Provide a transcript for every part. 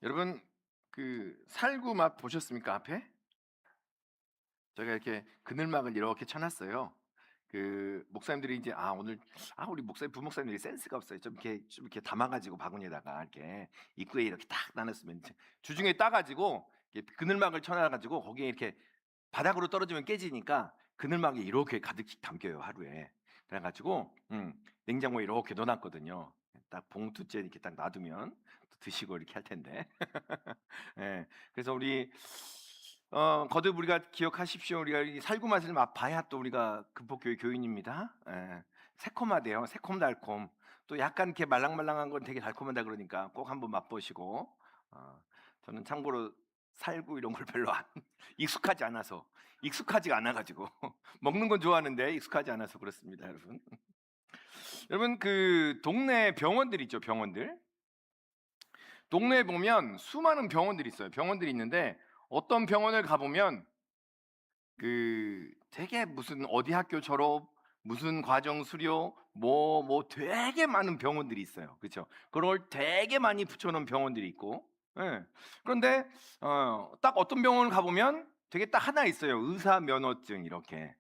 여러분 그 살구 맛 보셨습니까 앞에? 제가 이렇게 그늘막을 이렇게 쳐 놨어요. 그 목사님들이 이제 오늘 우리 목사님 부목사님들이 센스가 없어요. 좀 이렇게 담아 가지고 바구니에다가 이렇게 입구에 이렇게 딱 나눴으면 이제 주중에 따 가지고 이렇게 그늘막을 쳐 놔 가지고 거기에 이렇게 바닥으로 떨어지면 깨지니까 그늘막에 이렇게 가득씩 담겨요 하루에. 그래 가지고 냉장고에 이렇게 넣어 놨거든요. 딱 봉투째 이렇게 딱 놔두면 또 드시고 이렇게 할 텐데. 예. 그래서 우리 거듭 우리가 기억하십시오. 우리가 이 살구 맛을 맛봐야 또 우리가 금폭교회 교인입니다. 예. 새콤하대요. 새콤달콤. 또 약간 이렇게 말랑말랑한 건 되게 달콤하다 그러니까 꼭 한번 맛보시고. 저는 참고로 살구 이런 걸 별로 안 익숙하지 않아서 익숙하지가 않아 가지고 먹는 건 좋아하는데 익숙하지 않아서 그렇습니다, 여러분. 여러분 그 동네 병원들 있죠, 병원들. 동네에 보면 수많은 병원들이 있어요. 병원들이 있는데 어떤 병원을 가 보면 그 되게 무슨 어디 학교 졸업, 무슨 과정 수료, 뭐 되게 많은 병원들이 있어요. 그렇죠? 그걸 되게 많이 붙여 놓은 병원들이 있고. 예. 그런데 딱 어떤 병원을 가 보면 되게 딱 하나 있어요. 의사 면허증 이렇게.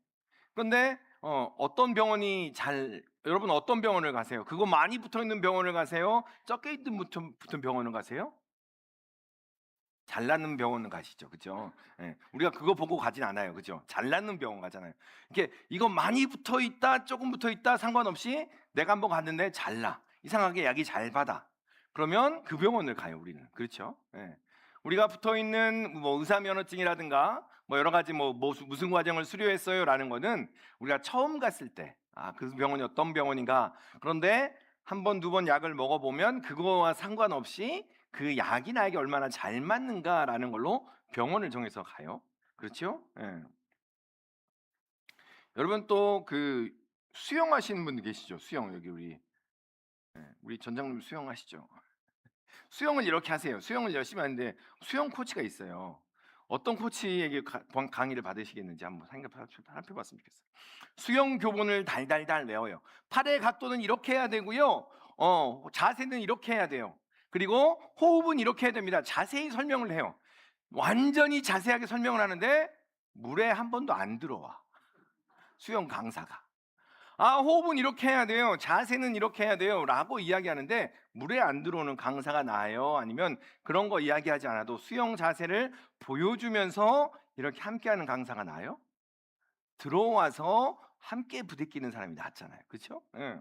그런데 어떤 병원이 잘 여러분 어떤 병원을 가세요? 그거 많이 붙어 있는 병원을 가세요? 적게 있는 붙은 병원을 가세요? 잘 나는 병원을 가시죠. 그죠? 예. 우리가 그거 보고 가진 않아요. 그죠? 잘 나는 병원 가잖아요. 이렇게 이거 많이 붙어 있다, 조금 붙어 있다 상관없이 내가 한번 갔는데 잘 나. 이상하게 약이 잘 받아. 그러면 그 병원을 가요, 우리는. 그렇죠? 예. 우리가 붙어 있는 뭐 의사 면허증이라든가 뭐 여러 가지 무슨 과정을 수료했어요라는 거는 우리가 처음 갔을 때 그 병원이 어떤 병원인가. 그런데 한 번, 두 번 약을 먹어 보면 그거와 상관없이 그 약이 나에게 얼마나 잘 맞는가라는 걸로 병원을 정해서 가요. 그렇죠? 예. 여러분 또 그 수영하시는 분들 계시죠? 수영 여기 우리 전장님 수영하시죠? 수영을 이렇게 하세요. 수영을 열심히 하는데 수영 코치가 있어요. 어떤 코치에게 강의를 받으시겠는지 한번 살펴봤으면 좋겠어요. 수영 교본을 달달달 외워요. 팔의 각도는 이렇게 해야 되고요. 자세는 이렇게 해야 돼요. 그리고 호흡은 이렇게 해야 됩니다. 자세히 설명을 해요. 완전히 자세하게 설명을 하는데 물에 한 번도 안 들어와. 수영 강사가. 호흡은 이렇게 해야 돼요. 자세는 이렇게 해야 돼요. 라고 이야기하는데 물에 안 들어오는 강사가 나아요? 아니면 그런 거 이야기하지 않아도 수영 자세를 보여주면서 이렇게 함께하는 강사가 나아요? 들어와서 함께 부대끼는 사람이 낫잖아요. 그렇죠? 예.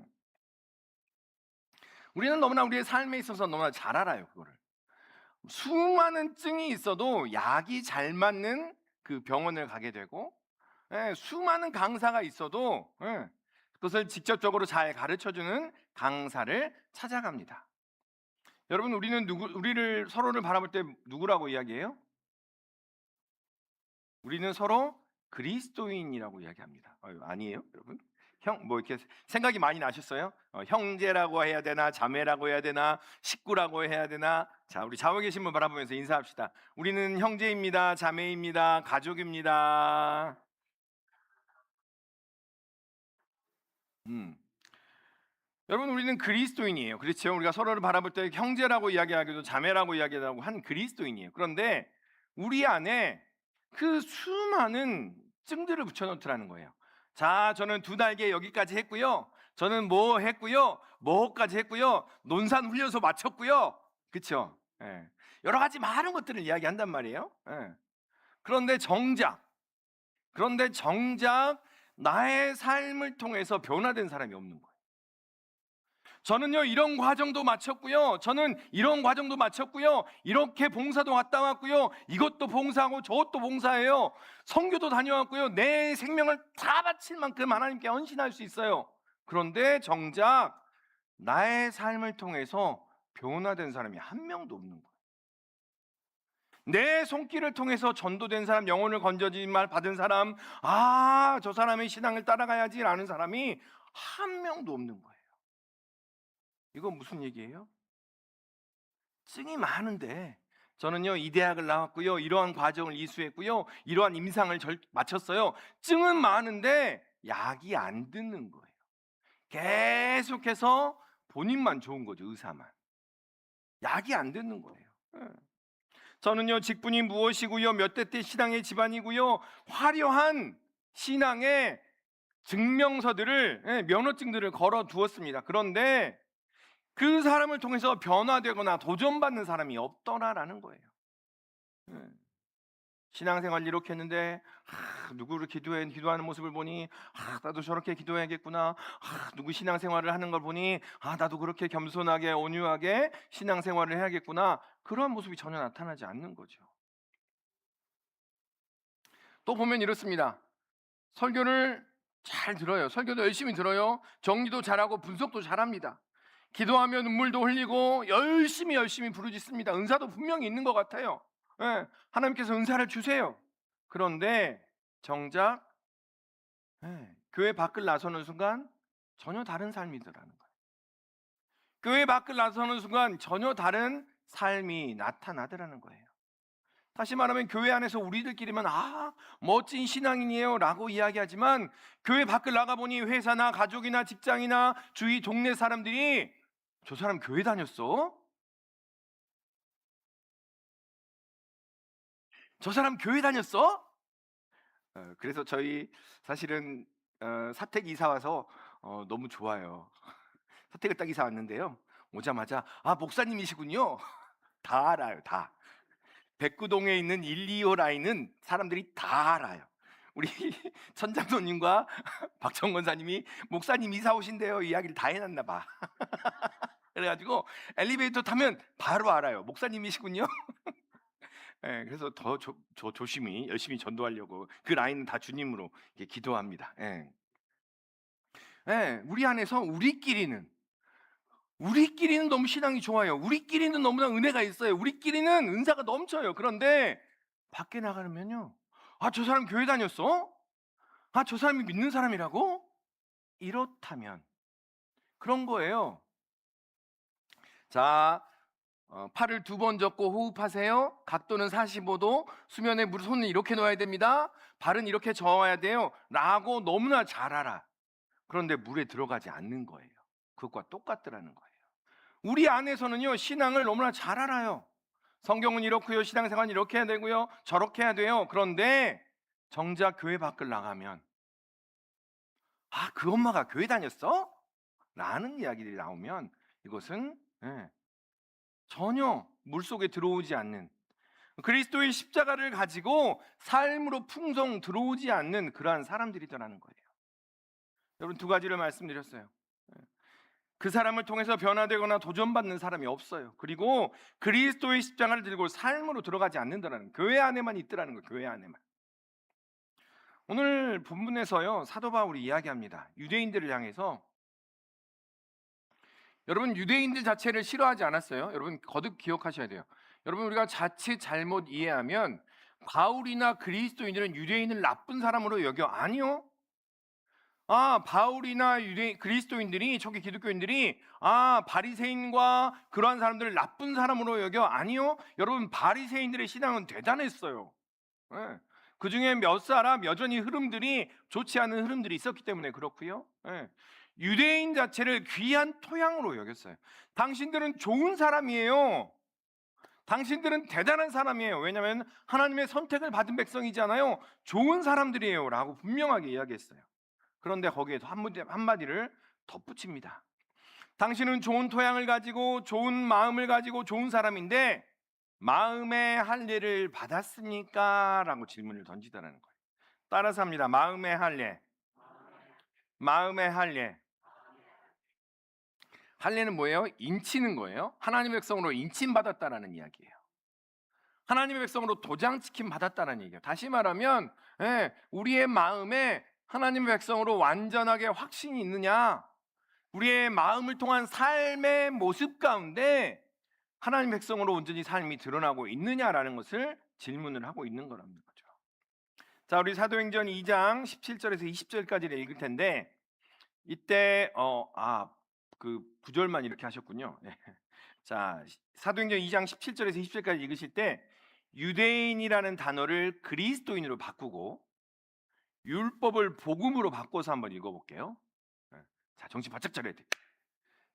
우리는 너무나 우리의 삶에 있어서 너무나 잘 알아요. 그거를. 수많은 증이 있어도 약이 잘 맞는 그 병원을 가게 되고 수많은 강사가 있어도 그것을 직접적으로 잘 가르쳐주는 강사를 찾아갑니다. 여러분 우리를 서로를 바라볼 때 누구라고 이야기해요? 우리는 서로 그리스도인이라고 이야기합니다. 아니에요, 여러분? 이렇게 생각이 많이 나셨어요? 형제라고 해야 되나, 자매라고 해야 되나, 식구라고 해야 되나? 자, 우리 좌우에 계신 분 바라보면서 인사합시다. 우리는 형제입니다, 자매입니다, 가족입니다. 음. 여러분 우리는 그리스도인이에요. 그렇죠? 우리가 서로를 바라볼 때 형제라고 이야기하기도 자매라고 이야기하고 한 그리스도인이에요. 그런데 우리 안에 그 수많은 증들을 붙여놓더라는 거예요. 자, 저는 두 달개 여기까지 했고요. 저는 뭐 했고요. 뭐까지 했고요. 논산 훈련소 마쳤고요. 그렇죠? 예. 여러 가지 많은 것들을 이야기한단 말이에요. 예. 그런데 정작 나의 삶을 통해서 변화된 사람이 없는 거예요. 저는요 이런 과정도 마쳤고요. 저는 이런 과정도 마쳤고요. 이렇게 봉사도 갔다 왔고요. 이것도 봉사하고 저것도 봉사해요. 선교도 다녀왔고요. 내 생명을 다 바칠 만큼 하나님께 헌신할 수 있어요. 그런데 정작 나의 삶을 통해서 변화된 사람이 한 명도 없는 거예요. 내 손길을 통해서 전도된 사람, 영혼을 건져진 말 받은 사람, 저 사람의 신앙을 따라가야지라는 사람이 한 명도 없는 거예요. 이건 무슨 얘기예요? 증이 많은데 저는요 이 대학을 나왔고요, 이러한 과정을 이수했고요, 이러한 임상을 마쳤어요. 증은 많은데 약이 안 듣는 거예요. 계속해서 본인만 좋은 거죠. 의사만. 약이 안 듣는 거예요. 예. 저는요 직분이 무엇이고요, 몇 대 때 신앙의 집안이고요, 화려한 신앙의 증명서들을, 면허증들을 걸어 두었습니다. 그런데 그 사람을 통해서 변화되거나 도전받는 사람이 없더라라는 거예요. 예. 신앙생활 이렇게 했는데 누구를 기도하는 모습을 보니 나도 저렇게 기도해야겠구나. 누구 신앙생활을 하는 걸 보니 나도 그렇게 겸손하게 온유하게 신앙생활을 해야겠구나. 그러한 모습이 전혀 나타나지 않는 거죠. 또 보면 이렇습니다. 설교를 잘 들어요. 설교도 열심히 들어요. 정리도 잘하고 분석도 잘합니다. 기도하면 눈물도 흘리고 열심히 부르짖습니다. 은사도 분명히 있는 것 같아요. 예, 하나님께서 은사를 주세요. 그런데 정작 교회 밖을 나서는 순간 전혀 다른 삶이더라는 거예요. 교회 밖을 나서는 순간 전혀 다른 삶이 나타나더라는 거예요. 다시 말하면 교회 안에서 우리들끼리만 멋진 신앙인이에요 라고 이야기하지만, 교회 밖을 나가보니 회사나 가족이나 직장이나 주위 동네 사람들이 저 사람 교회 다녔어? 저 사람 교회 다녔어? 그래서 저희 사실은 사택 이사 와서 너무 좋아요. 사택을 딱 이사 왔는데요, 오자마자 목사님이시군요. 다 알아요, 다. 백구동에 있는 1, 2호 라인은 사람들이 다 알아요. 우리 천장도님과 박정 권사님이 목사님 이사 오신대요 이야기를 다 해놨나 봐. 그래가지고 엘리베이터 타면 바로 알아요. 목사님이시군요. 그래서 더 조심히 열심히 전도하려고 그 라인은 다 주님으로 기도합니다. 우리 안에서 우리끼리는 너무 신앙이 좋아요. 우리끼리는 너무나 은혜가 있어요. 우리끼리는 은사가 넘쳐요. 그런데 밖에 나가면요, 저 사람 교회 다녔어? 저 사람이 믿는 사람이라고? 이렇다면 그런 거예요. 자, 팔을 2번 접고 호흡하세요. 각도는 45도. 수면에 손을 이렇게 놓아야 됩니다. 발은 이렇게 저어야 돼요 라고 너무나 잘 알아. 그런데 물에 들어가지 않는 거예요. 그것과 똑같더라는 거예요. 우리 안에서는요 신앙을 너무나 잘 알아요. 성경은 이렇고요, 신앙생활은 이렇게 해야 되고요, 저렇게 해야 돼요. 그런데 정작 교회 밖을 나가면 그 엄마가 교회 다녔어? 라는 이야기들이 나오면 이것은 전혀 물속에 들어오지 않는, 그리스도의 십자가를 가지고 삶으로 풍성 들어오지 않는 그러한 사람들이더라는 거예요. 여러분, 2가지를 말씀드렸어요. 그 사람을 통해서 변화되거나 도전받는 사람이 없어요. 그리고 그리스도의 십자가를 들고 삶으로 들어가지 않는다는, 교회 안에만 있더라는 거예요. 교회 안에만. 오늘 본문에서요 사도 바울이 이야기합니다. 유대인들을 향해서, 여러분 유대인들 자체를 싫어하지 않았어요. 여러분 거듭 기억하셔야 돼요. 여러분, 우리가 자칫 잘못 이해하면 바울이나 그리스도인들은 유대인을 나쁜 사람으로 여겨. 아니요. 바울이나 그리스도인들이, 초기 기독교인들이 바리새인과 그러한 사람들을 나쁜 사람으로 여겨. 아니요. 여러분, 바리새인들의 신앙은 대단했어요. 그 중에 몇 사람 여전히 흐름들이 좋지 않은 흐름들이 있었기 때문에 그렇고요. 유대인 자체를 귀한 토양으로 여겼어요. 당신들은 좋은 사람이에요. 당신들은 대단한 사람이에요. 왜냐하면 하나님의 선택을 받은 백성이잖아요. 좋은 사람들이에요 라고 분명하게 이야기했어요. 그런데 거기에 한마디를 덧붙입니다. 당신은 좋은 토양을 가지고 좋은 마음을 가지고 좋은 사람인데 마음의 할례를 받았습니까? 라고 질문을 던지더라는 거예요. 따라서 합니다. 마음의 할례. 마음의 할례. 할례는 뭐예요? 인치는 거예요. 하나님의 백성으로 인침받았다라는 이야기예요. 하나님의 백성으로 도장지킴 받았다는 얘기예요. 다시 말하면 우리의 마음에 하나님의 백성으로 완전하게 확신이 있느냐, 우리의 마음을 통한 삶의 모습 가운데 하나님의 백성으로 온전히 삶이 드러나고 있느냐라는 것을 질문을 하고 있는 거라는 거죠. 자, 우리 사도행전 2장 17절에서 20절까지를 읽을 텐데, 이때 그 구절만 이렇게 하셨군요. 자, 사도행전 2장 17절에서 20절까지 읽으실 때 유대인이라는 단어를 그리스도인으로 바꾸고 율법을 복음으로 바꿔서 한번 읽어볼게요. 자, 정신 바짝 차려야 돼.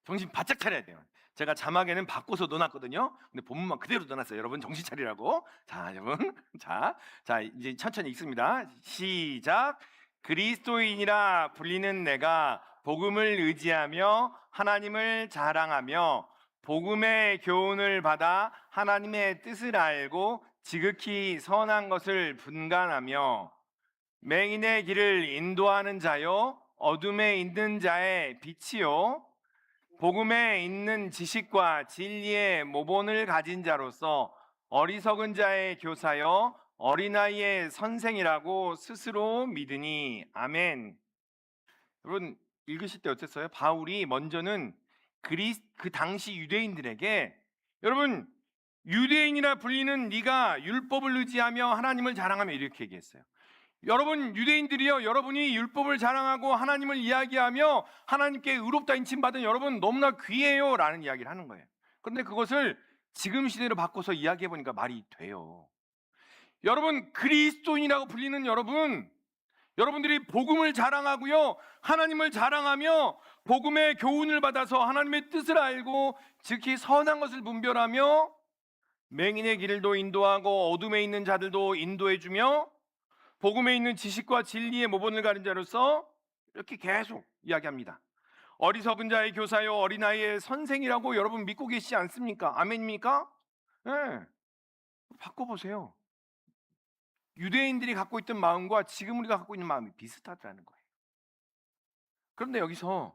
정신 바짝 차려야 돼요. 제가 자막에는 바꿔서 넣어놨거든요. 근데 본문만 그대로 넣어놨어요. 여러분 정신 차리라고. 자, 여러분, 자 이제 천천히 읽습니다. 시작. 그리스도인이라 불리는 내가 복음을 의지하며 하나님을 자랑하며 복음의 교훈을 받아 하나님의 뜻을 알고 지극히 선한 것을 분간하며 맹인의 길을 인도하는 자요 어둠에 있는 자의 빛이요 복음에 있는 지식과 진리의 모본을 가진 자로서 어리석은 자의 교사여 어린아이의 선생이라고 스스로 믿으니 아멘. 여러분 읽으실 때 어땠어요? 바울이 먼저는 그 당시 유대인들에게 여러분 유대인이라 불리는 네가 율법을 의지하며 하나님을 자랑하며 이렇게 얘기했어요. 여러분 유대인들이요 여러분이 율법을 자랑하고 하나님을 이야기하며 하나님께 의롭다 인침받은 여러분 너무나 귀해요 라는 이야기를 하는 거예요. 그런데 그것을 지금 시대로 바꿔서 이야기해 보니까 말이 돼요. 여러분 그리스도인이라고 불리는 여러분들이 복음을 자랑하고요 하나님을 자랑하며 복음의 교훈을 받아서 하나님의 뜻을 알고 즉히 선한 것을 분별하며 맹인의 길도 인도하고 어둠에 있는 자들도 인도해주며 복음에 있는 지식과 진리의 모본을 가진 자로서 이렇게 계속 이야기합니다. 어리석은 자의 교사요 어린아이의 선생이라고 여러분 믿고 계시지 않습니까? 아멘입니까? 네. 바꿔보세요. 유대인들이 갖고 있던 마음과 지금 우리가 갖고 있는 마음이 비슷하다는 거예요. 그런데 여기서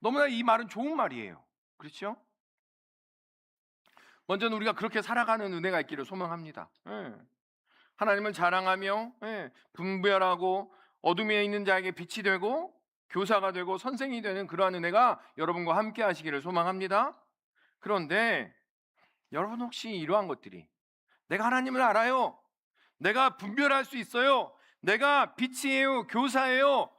너무나 이 말은 좋은 말이에요. 그렇죠? 먼저는 우리가 그렇게 살아가는 은혜가 있기를 소망합니다. 하나님을 자랑하며 분별하고 어둠에 있는 자에게 빛이 되고 교사가 되고 선생이 되는 그러한 은혜가 여러분과 함께 하시기를 소망합니다. 그런데 여러분 혹시 이러한 것들이 내가 하나님을 알아요. 내가 분별할 수 있어요. 내가 빛이에요. 교사예요.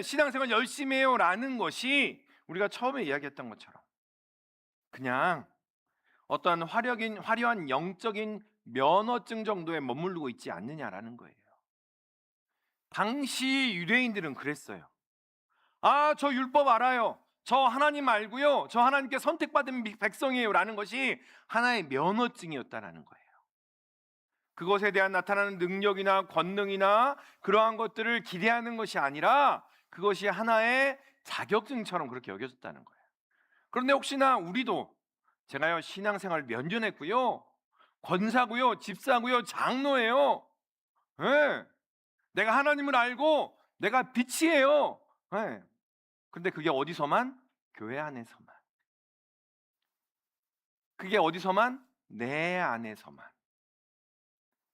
신앙생활 열심히 해요 라는 것이 우리가 처음에 이야기했던 것처럼 그냥 어떠한 화려한 영적인 면허증 정도에 머무르고 있지 않느냐라는 거예요. 당시 유대인들은 그랬어요. 저 율법 알아요. 저 하나님 알고요. 저 하나님께 선택받은 백성이에요 라는 것이 하나의 면허증이었다라는 거예요. 그것에 대한 나타나는 능력이나 권능이나 그러한 것들을 기대하는 것이 아니라 그것이 하나의 자격증처럼 그렇게 여겨졌다는 거예요. 그런데 혹시나 우리도 제가요 신앙생활 몇 년 했고요 권사고요 집사고요 장로예요. 내가 하나님을 알고 내가 빛이에요. 근데 그게 어디서만? 교회 안에서만. 그게 어디서만? 내 안에서만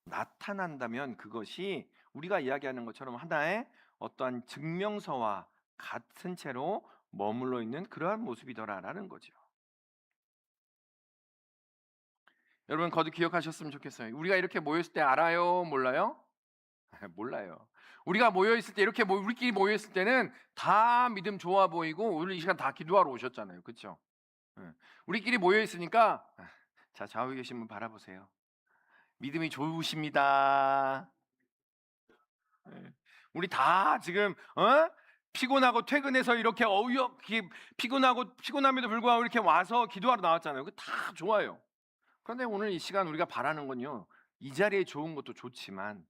나타난다면 그것이 우리가 이야기하는 것처럼 하나의 어떠한 증명서와 같은 채로 머물러 있는 그러한 모습이더라라는 거죠. 여러분 거듭 기억하셨으면 좋겠어요. 우리가 이렇게 모였을 때 알아요? 몰라요? 몰라요. 우리가 모여있을 때 이렇게 우리끼리 모여있을 때는 다 믿음 좋아 보이고 오늘 이 시간 다 기도하러 오셨잖아요. 그렇죠? 우리끼리 모여있으니까 자 좌우에 계신 분 바라보세요. 믿음이 좋으십니다. 우리 다 지금 피곤하고 퇴근해서 이렇게 피곤함에도 불구하고 이렇게 와서 기도하러 나왔잖아요. 그 다 좋아요. 그런데 오늘 이 시간 우리가 바라는 건요. 이 자리에 좋은 것도 좋지만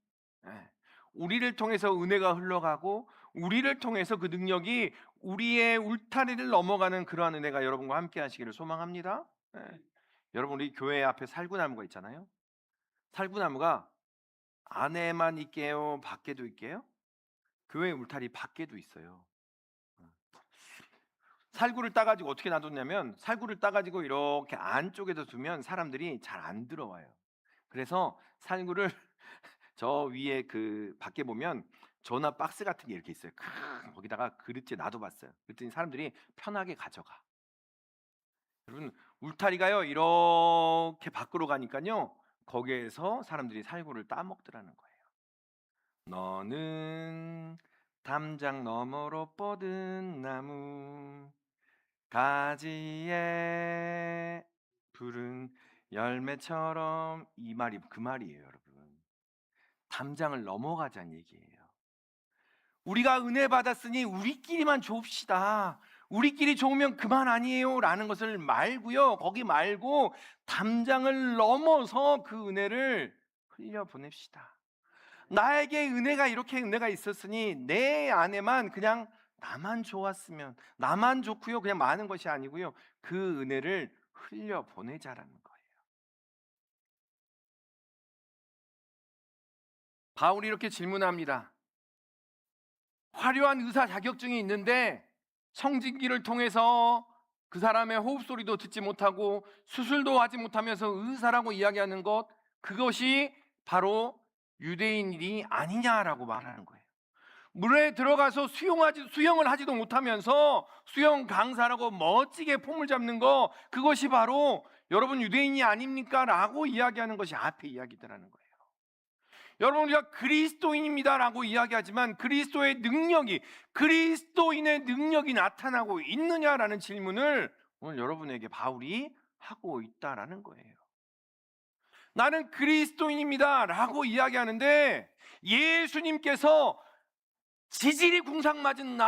우리를 통해서 은혜가 흘러가고 우리를 통해서 그 능력이 우리의 울타리를 넘어가는 그러한 은혜가 여러분과 함께 하시기를 소망합니다. 여러분 우리 교회 앞에 살구나무가 있잖아요. 살구나무가 안에만 있게요? 밖에도 있게요? 교회 울타리 밖에도 있어요. 살구를 따가지고 어떻게 놔뒀냐면 살구를 따가지고 이렇게 안쪽에다 두면 사람들이 잘 안 들어와요. 그래서 살구를 저 위에 그 밖에 보면 전화 박스 같은 게 이렇게 있어요. 거기다가 그릇째 놔둬봤어요. 그랬더니 사람들이 편하게 가져가. 여러분 울타리가요 이렇게 밖으로 가니까요 거기에서 사람들이 살구를 따먹더라는 거예요. 너는 담장 너머로 뻗은 나무 가지에 푸른 열매처럼 이 말이 그 말이에요 여러분. 담장을 넘어가자는 얘기예요. 우리가 은혜 받았으니 우리끼리만 좁시다. 우리끼리 좋으면 그만 아니에요 라는 것을 말고요, 거기 말고 담장을 넘어서 그 은혜를 흘려 보냅시다. 나에게 은혜가 이렇게 은혜가 있었으니 내 안에만 그냥 나만 좋았으면, 나만 좋고요 그냥 많은 것이 아니고요, 그 은혜를 흘려 보내자라는 거예요. 바울이 이렇게 질문합니다. 화려한 의사 자격증이 있는데 청진기를 통해서 그 사람의 호흡 소리도 듣지 못하고 수술도 하지 못하면서 의사라고 이야기하는 것, 그것이 바로 유대인이 아니냐라고 말하는 거예요. 물에 들어가서 수영을 하지도 못하면서 수영 강사라고 멋지게 폼을 잡는 거, 그것이 바로 여러분 유대인이 아닙니까? 라고 이야기하는 것이 앞에 이야기더라는 거예요. 여러분, 우리가 그리스도인입니다라고 이야기하지만 그리스도인의 능력이 나타나고 있느냐라는 질문을 오늘 여러분에게 바울이 하고 있다라는 거예요. 나는 그리스도인입니다라고 이야기하는데 예수님께서 지질이 궁상맞은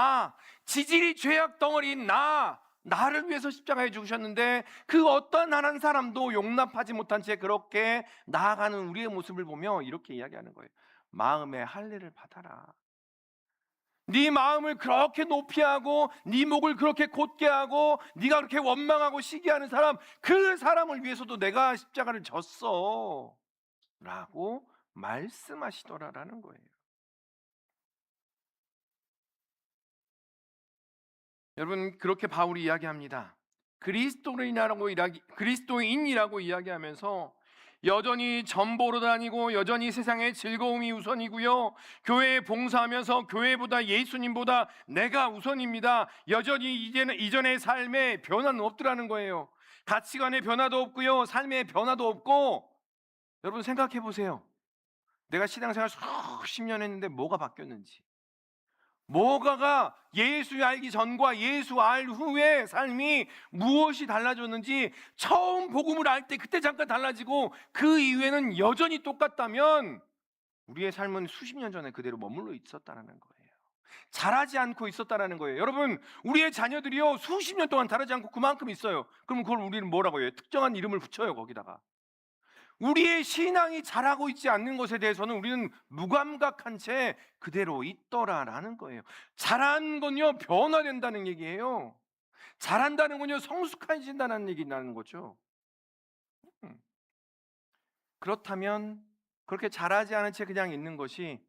지질이 죄악 덩어리인 나를 위해서 십자가에 죽으셨는데 그 어떤 한 사람도 용납하지 못한 채 그렇게 나아가는 우리의 모습을 보며 이렇게 이야기하는 거예요. 마음의 할례를 받아라. 네 마음을 그렇게 높이 하고 네 목을 그렇게 곧게 하고 네가 그렇게 원망하고 시기하는 사람, 그 사람을 위해서도 내가 십자가를 졌어 라고 말씀하시더라라는 거예요. 여러분, 그렇게 바울이 이야기합니다. 그리스도인이라고 이야기하면서 여전히 전보로 다니고 여전히 세상의 즐거움이 우선이고요, 교회에 봉사하면서 교회보다 예수님보다 내가 우선입니다. 여전히 이전의 삶에 변화는 없더라는 거예요. 가치관의 변화도 없고요, 삶의 변화도 없고. 여러분 생각해 보세요. 내가 신앙생활 수십 년 했는데 뭐가 바뀌었는지, 뭐가가 예수 알기 전과 예수 알 후의 삶이 무엇이 달라졌는지, 처음 복음을 알 때 그때 잠깐 달라지고 그 이후에는 여전히 똑같다면 우리의 삶은 수십 년 전에 그대로 머물러 있었다는 거예요. 자라지 않고 있었다는 거예요. 여러분, 우리의 자녀들이요 수십 년 동안 자라지 않고 그만큼 있어요. 그럼 그걸 우리는 뭐라고 해요? 특정한 이름을 붙여요, 거기다가. 우리의 신앙이 자라고 있지 않는 것에 대해서는 우리는 무감각한 채 그대로 있더라라는 거예요. 자란 건요 변화된다는 얘기예요. 자란다는 건요 성숙해진다는 얘기라는 거죠. 음. 그렇다면 그렇게 자라지 않은 채 그냥 있는 것이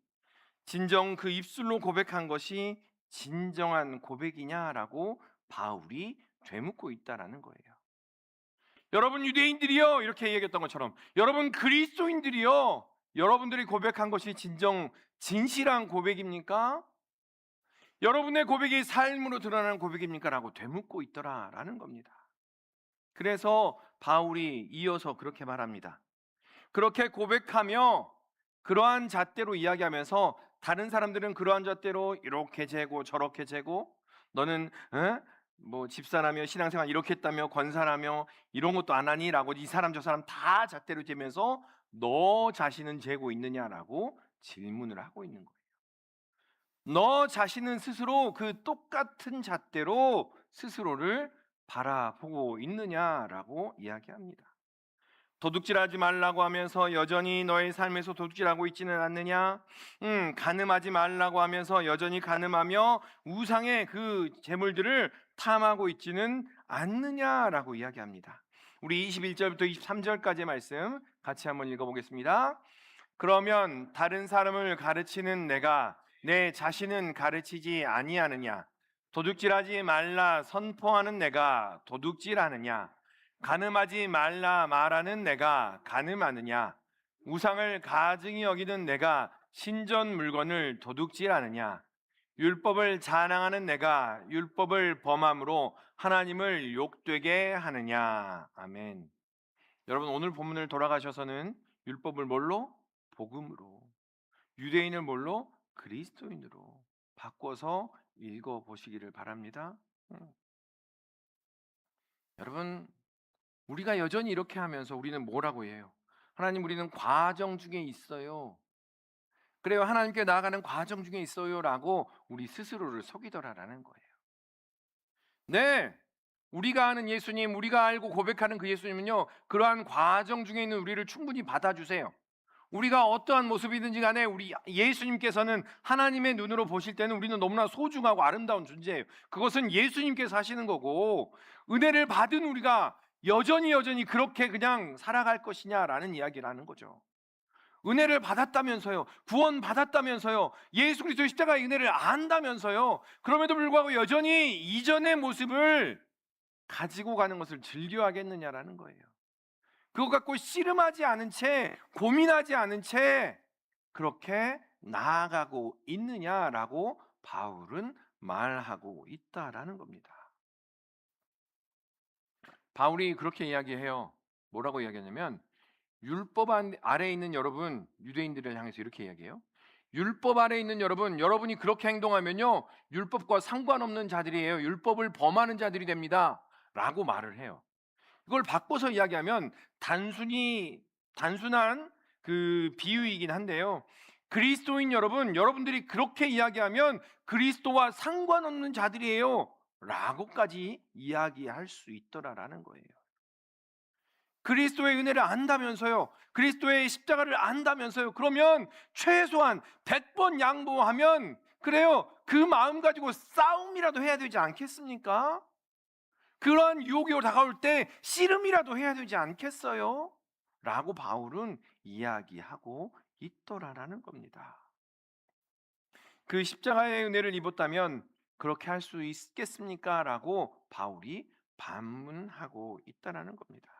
진정 그 입술로 고백한 것이 진정한 고백이냐라고 바울이 되묻고 있다라는 거예요. 여러분 유대인들이요, 이렇게 얘기했던 것처럼 여러분 그리스도인들이요, 여러분들이 고백한 것이 진실한 고백입니까? 여러분의 고백이 삶으로 드러나는 고백입니까? 라고 되묻고 있더라라는 겁니다. 그래서 바울이 이어서 그렇게 말합니다. 그렇게 고백하며 그러한 잣대로 이야기하면서 다른 사람들은 그러한 잣대로 이렇게 재고 저렇게 재고, 너는 뭐 집사라며 신앙생활 이렇게 했다며 권사라며 이런 것도 안 하니? 라고 이 사람 저 사람 다 잣대로 재면서 너 자신은 재고 있느냐라고 질문을 하고 있는 거예요. 너 자신은 스스로 그 똑같은 잣대로 스스로를 바라보고 있느냐라고 이야기합니다. 도둑질하지 말라고 하면서 여전히 너의 삶에서 도둑질하고 있지는 않느냐? 간음하지 말라고 하면서 여전히 간음하며 우상의 그 재물들을 탐하고 있지는 않느냐라고 이야기합니다. 우리 21절부터 23절까지의 말씀 같이 한번 읽어보겠습니다. 그러면 다른 사람을 가르치는 내가 내 자신은 가르치지 아니하느냐? 도둑질하지 말라 선포하는 내가 도둑질하느냐? 간음하지 말라 말하는 내가 간음하느냐? 우상을 가증히 여기는 내가 신전 물건을 도둑질하느냐? 율법을 자랑하는 내가 율법을 범함으로 하나님을 욕되게 하느냐? 아멘. 여러분, 오늘 본문을 돌아가셔서는 율법을 뭘로? 복음으로. 유대인을 뭘로? 그리스도인으로 바꿔서 읽어보시기를 바랍니다. 여러분, 우리가 여전히 이렇게 하면서 우리는 뭐라고 해요? 하나님, 우리는 과정 중에 있어요. 그래요, 하나님께 나아가는 과정 중에 있어요 라고 우리 스스로를 속이더라라는 거예요. 네. 우리가 아는 예수님, 우리가 알고 고백하는 그 예수님은요, 그러한 과정 중에 있는 우리를 충분히 받아주세요. 우리가 어떠한 모습이든지 간에 우리 예수님께서는 하나님의 눈으로 보실 때는 우리는 너무나 소중하고 아름다운 존재예요. 그것은 예수님께서 하시는 거고, 은혜를 받은 우리가 여전히 그렇게 그냥 살아갈 것이냐라는 이야기를 하는 거죠. 은혜를 받았다면서요. 구원 받았다면서요. 예수 그리스도의 십자가의 은혜를 안다면서요. 그럼에도 불구하고 여전히 이전의 모습을 가지고 가는 것을 즐겨하겠느냐라는 거예요. 그것 갖고 씨름하지 않은 채, 고민하지 않은 채 그렇게 나아가고 있느냐라고 바울은 말하고 있다라는 겁니다. 바울이 그렇게 이야기해요. 뭐라고 이야기하냐면, 율법 아래에 있는 여러분, 유대인들을 향해서 이렇게 이야기해요. 율법 아래에 있는 여러분, 여러분이 그렇게 행동하면요, 율법과 상관없는 자들이에요. 율법을 범하는 자들이 됩니다. 라고 말을 해요. 이걸 바꿔서 이야기하면 단순한 그 비유이긴 한데요. 그리스도인 여러분, 여러분들이 그렇게 이야기하면 그리스도와 상관없는 자들이에요. 라고까지 이야기할 수 있더라라는 거예요. 그리스도의 은혜를 안다면서요. 그리스도의 십자가를 안다면서요. 그러면 최소한 100번 양보하면 그래요. 그 마음 가지고 싸움이라도 해야 되지 않겠습니까? 그러한 유혹이 다가올 때 씨름이라도 해야 되지 않겠어요? 라고 바울은 이야기하고 있더라라는 겁니다. 그 십자가의 은혜를 입었다면 그렇게 할 수 있겠습니까? 라고 바울이 반문하고 있다라는 겁니다.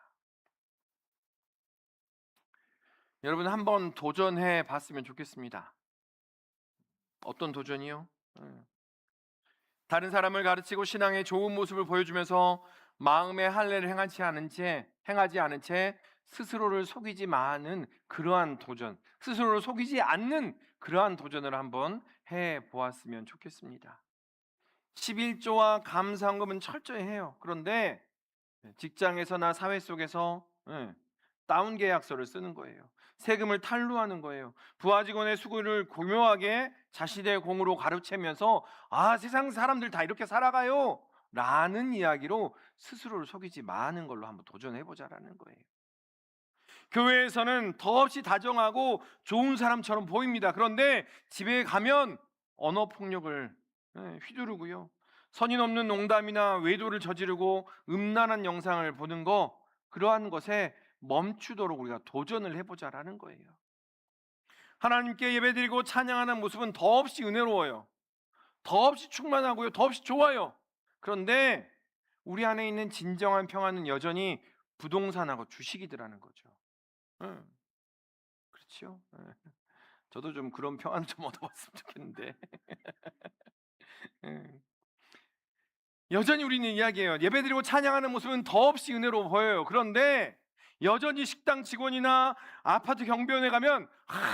여러분 한번 도전해 봤으면 좋겠습니다. 어떤 도전이요? 다른 사람을 가르치고 신앙의 좋은 모습을 보여주면서 마음의 할례를 행하지 않은 채 스스로를 속이지 마는 그러한 도전, 스스로를 속이지 않는 그러한 도전을 한번 해 보았으면 좋겠습니다. 11조와 감사헌금은 철저히 해요. 그런데 직장에서나 사회 속에서 다운 계약서를 쓰는 거예요. 세금을 탈루하는 거예요. 부하 직원의 수고를 교묘하게 자신의 공으로 가로채면서 세상 사람들 다 이렇게 살아가요 라는 이야기로 스스로를 속이지 마는 걸로 한번 도전해 보자라는 거예요. 교회에서는 더없이 다정하고 좋은 사람처럼 보입니다. 그런데 집에 가면 언어 폭력을 휘두르고요, 선이 넘는 농담이나 외도를 저지르고 음란한 영상을 보는 거, 그러한 것에 멈추도록 우리가 도전을 해보자라는 거예요. 하나님께 예배드리고 찬양하는 모습은 더없이 은혜로워요. 더없이 충만하고요, 더없이 좋아요. 그런데 우리 안에 있는 진정한 평안은 여전히 부동산하고 주식이더라는 거죠. 응, 그렇죠. 저도 좀 그런 평안을 좀 얻어봤으면 좋겠는데. 응. 여전히 우리는 이야기해요. 예배드리고 찬양하는 모습은 더없이 은혜로워 보여요. 그런데 여전히 식당 직원이나 아파트 경비원에 가면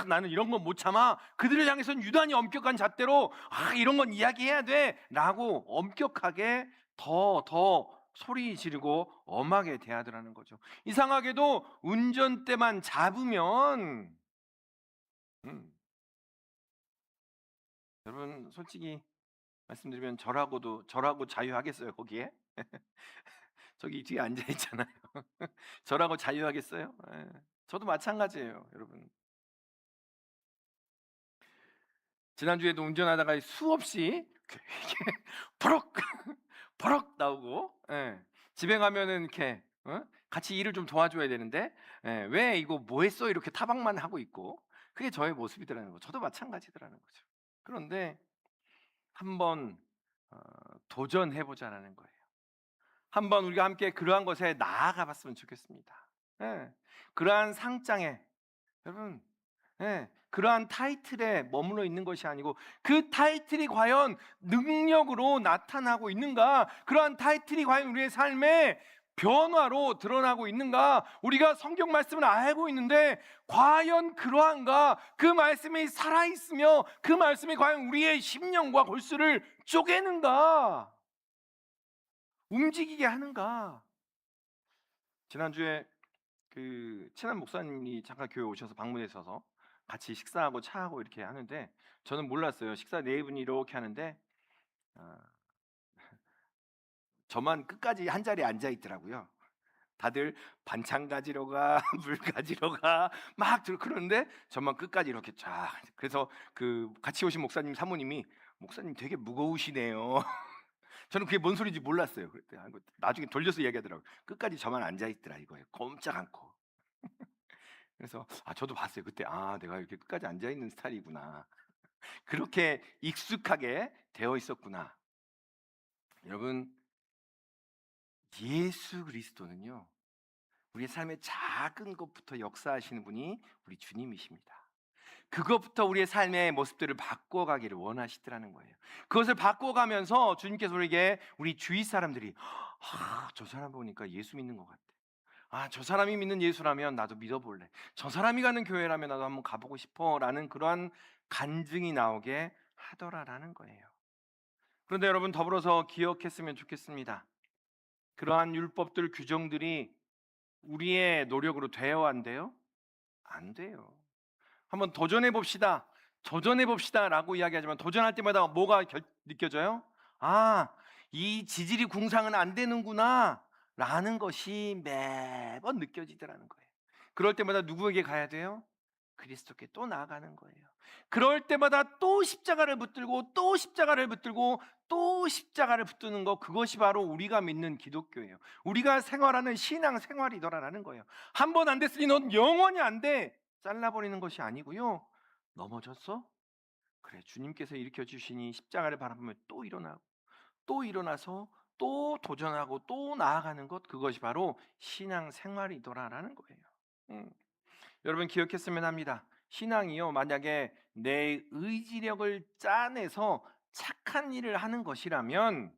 나는 이런 건 못 참아. 그들을 향해서는 유난히 엄격한 잣대로 이런 건 이야기해야 돼 라고 엄격하게 더 소리 지르고 엄하게 대하더라는 거죠. 이상하게도 운전대만 잡으면 여러분 솔직히 말씀드리면 저라고 자유하겠어요 거기에? 저기 뒤에 앉아 있잖아요. 저라고 자유하겠어요? 예. 저도 마찬가지예요, 여러분. 지난주에도 운전하다가 수없이 이렇게 버럭 버럭 나오고, 집에 가면은 이렇게 같이 일을 좀 도와줘야 되는데, 왜 이거 뭐 했어? 이렇게 타박만 하고 있고, 그게 저의 모습이더라는 거. 저도 마찬가지더라는 거죠. 그런데 한번 도전해 보자라는 거예요. 한번 우리가 함께 그러한 것에 나아가 봤으면 좋겠습니다. 그러한 상장에 여러분, 그러한 타이틀에 머물러 있는 것이 아니고 그 타이틀이 과연 능력으로 나타나고 있는가, 그러한 타이틀이 과연 우리의 삶의 변화로 드러나고 있는가, 우리가 성경 말씀을 알고 있는데 과연 그러한가, 그 말씀이 살아있으며 그 말씀이 과연 우리의 심령과 골수를 쪼개는가, 움직이게 하는가. 지난주에 그 친한 목사님이 잠깐 교회 오셔서 방문해서 같이 식사하고 차하고 이렇게 하는데, 저는 몰랐어요. 식사 네 분이 이렇게 하는데 저만 끝까지 한 자리에 앉아 있더라고요. 다들 반찬 가지러 가, 물 가지러 가, 막 그러는데 저만 끝까지 이렇게 쫙. 그래서 그 같이 오신 목사님 사모님이 목사님 되게 무거우시네요. 저는 그게 뭔 소리인지 몰랐어요. 그랬더니 나중에 돌려서 이야기하더라고요. 끝까지 저만 앉아 있더라 이거예요. 꼼짝 않고. 그래서 저도 봤어요. 그때 내가 이렇게 끝까지 앉아 있는 스타일이구나. 그렇게 익숙하게 되어 있었구나. 여러분, 예수 그리스도는요. 우리의 삶의 작은 것부터 역사하시는 분이 우리 주님이십니다. 그것부터 우리의 삶의 모습들을 바꿔가기를 원하시더라는 거예요. 그것을 바꿔가면서 주님께서 우리에게 우리 주위 사람들이 저 사람 보니까 예수 믿는 것 같아. 저 사람이 믿는 예수라면 나도 믿어볼래. 저 사람이 가는 교회라면 나도 한번 가보고 싶어라는 그러한 간증이 나오게 하더라라는 거예요. 그런데 여러분 더불어서 기억했으면 좋겠습니다. 그러한 율법들 규정들이 우리의 노력으로 돼요, 안 돼요? 안 돼요. 한번 도전해 봅시다. 도전해 봅시다라고 이야기하지만 도전할 때마다 뭐가 느껴져요? 이 지질이 궁상은 안 되는구나라는 것이 매번 느껴지더라는 거예요. 그럴 때마다 누구에게 가야 돼요? 그리스도께 또 나아가는 거예요. 그럴 때마다 또 십자가를 붙들고 또 십자가를 붙들고 또 십자가를 붙드는 것, 그것이 바로 우리가 믿는 기독교예요. 우리가 생활하는 신앙 생활이더라라는 거예요. 한 번 안 됐으니 넌 영원히 안 돼. 잘라버리는 것이 아니고요. 넘어졌어? 그래, 주님께서 일으켜 주시니 십자가를 바라보면 또 일어나고 또 일어나서 또 도전하고 또 나아가는 것, 그것이 바로 신앙 생활이더라라는 거예요. 음. 여러분 기억했으면 합니다. 신앙이요, 만약에 내 의지력을 짜내서 착한 일을 하는 것이라면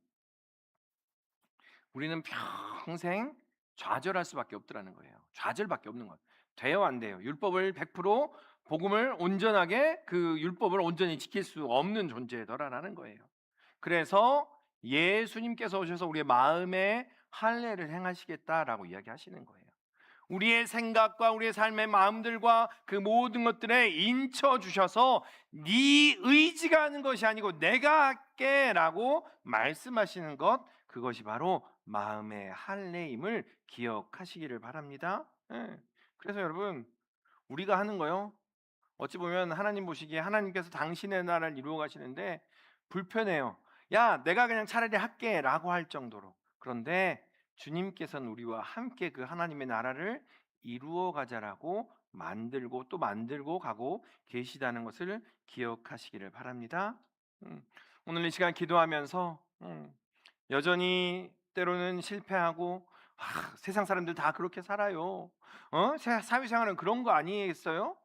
우리는 평생 좌절할 수밖에 없더라는 거예요. 좌절밖에 없는 것. 돼요, 안 돼요? 율법을 100% 복음을 온전하게, 그 율법을 온전히 지킬 수 없는 존재더라라는 거예요. 그래서 예수님께서 오셔서 우리의 마음에 할례를 행하시겠다라고 이야기하시는 거예요. 우리의 생각과 우리의 삶의 마음들과 그 모든 것들에 인쳐 주셔서 네 의지가 하는 것이 아니고 내가 할게라고 말씀하시는 것, 그것이 바로 마음의 할례임을 기억하시기를 바랍니다. 예. 그래서 여러분, 우리가 하는 거요, 어찌 보면 하나님 보시기에 하나님께서 당신의 나라를 이루어 가시는데 불편해요. 야, 내가 그냥 차라리 할게라고 할 정도로. 그런데 주님께서는 우리와 함께 그 하나님의 나라를 이루어 가자라고 만들고 또 만들고 가고 계시다는 것을 기억하시기를 바랍니다. 오늘 이 시간 기도하면서 여전히 때로는 실패하고 세상 사람들 다 그렇게 살아요. 사회생활은 그런 거 아니겠어요?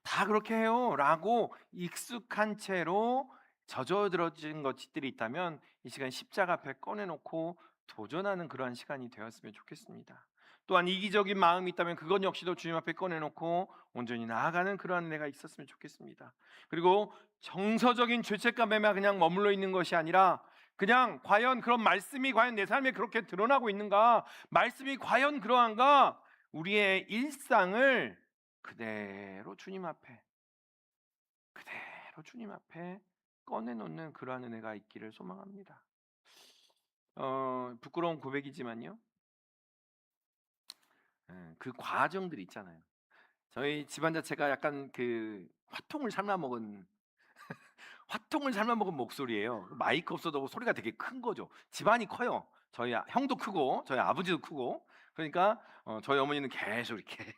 다 그렇게 해요라고 익숙한 채로 젖어들어진 것들이 있다면 이 시간 십자가 앞에 꺼내놓고 도전하는 그러한 시간이 되었으면 좋겠습니다. 또한 이기적인 마음이 있다면 그것 역시도 주님 앞에 꺼내놓고 온전히 나아가는 그러한 은혜가 있었으면 좋겠습니다. 그리고 정서적인 죄책감에만 그냥 머물러 있는 것이 아니라 그냥 과연 그런 말씀이 과연 내 삶에 그렇게 드러나고 있는가, 말씀이 과연 그러한가, 우리의 일상을 그대로 주님 앞에 꺼내놓는 그러한 은혜가 있기를 소망합니다. 부끄러운 고백이지만요, 그 과정들이 있잖아요. 저희 집안 자체가 약간 그 화통을 삶아 먹은 목소리예요. 마이크 없어도 소리가 되게 큰 거죠. 집안이 커요. 저희 형도 크고 저희 아버지도 크고. 그러니까 저희 어머니는 계속 이렇게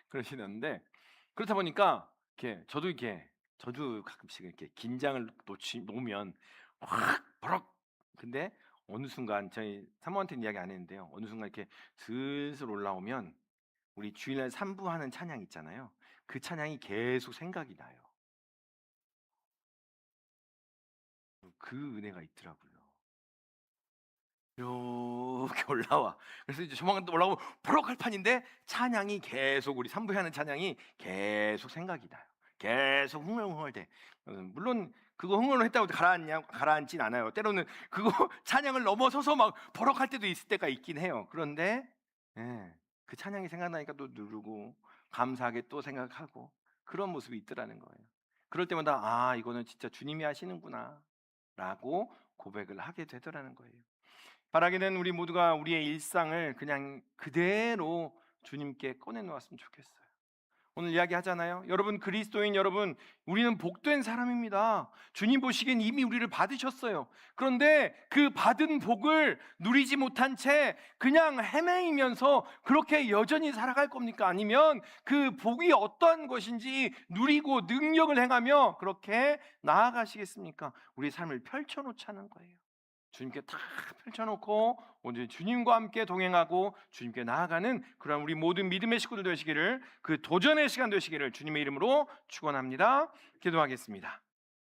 그러시는데, 그렇다 보니까 저도 가끔씩 이렇게 긴장을 놓으면 확 버럭. 근데 어느 순간 저희 사모한테는 이야기 안 했는데요. 어느 순간 이렇게 슬슬 올라오면 우리 주일날 삼부하는 찬양 있잖아요. 그 찬양이 계속 생각이 나요. 그 은혜가 있더라고요. 이렇게 올라와. 그래서 이제 조만간 또 올라오면 버럭할 판인데 찬양이 계속, 우리 삼부에 하는 찬양이 계속 생각이 나요. 계속 흥얼흥얼대. 물론 그거 흥얼했다고 가라앉진 않아요. 때로는 그거 찬양을 넘어서서 막 버럭할 때도 있을 때가 있긴 해요. 그런데 그 찬양이 생각나니까 또 누르고 감사하게 또 생각하고 그런 모습이 있더라는 거예요. 그럴 때마다 이거는 진짜 주님이 하시는구나 라고 고백을 하게 되더라는 거예요. 바라기는 우리 모두가 우리의 일상을 그냥 그대로 주님께 꺼내놓았으면 좋겠어요. 오늘 이야기하잖아요. 여러분, 그리스도인 여러분, 우리는 복된 사람입니다. 주님 보시기엔 이미 우리를 받으셨어요. 그런데 그 받은 복을 누리지 못한 채 그냥 헤매이면서 그렇게 여전히 살아갈 겁니까? 아니면 그 복이 어떠한 것인지 누리고 능력을 행하며 그렇게 나아가시겠습니까? 우리 삶을 펼쳐놓자는 거예요. 주님께 다 펼쳐놓고 오늘 주님과 함께 동행하고 주님께 나아가는 그런 우리 모든 믿음의 식구들 되시기를, 그 도전의 시간 되시기를 주님의 이름으로 축원합니다. 기도하겠습니다.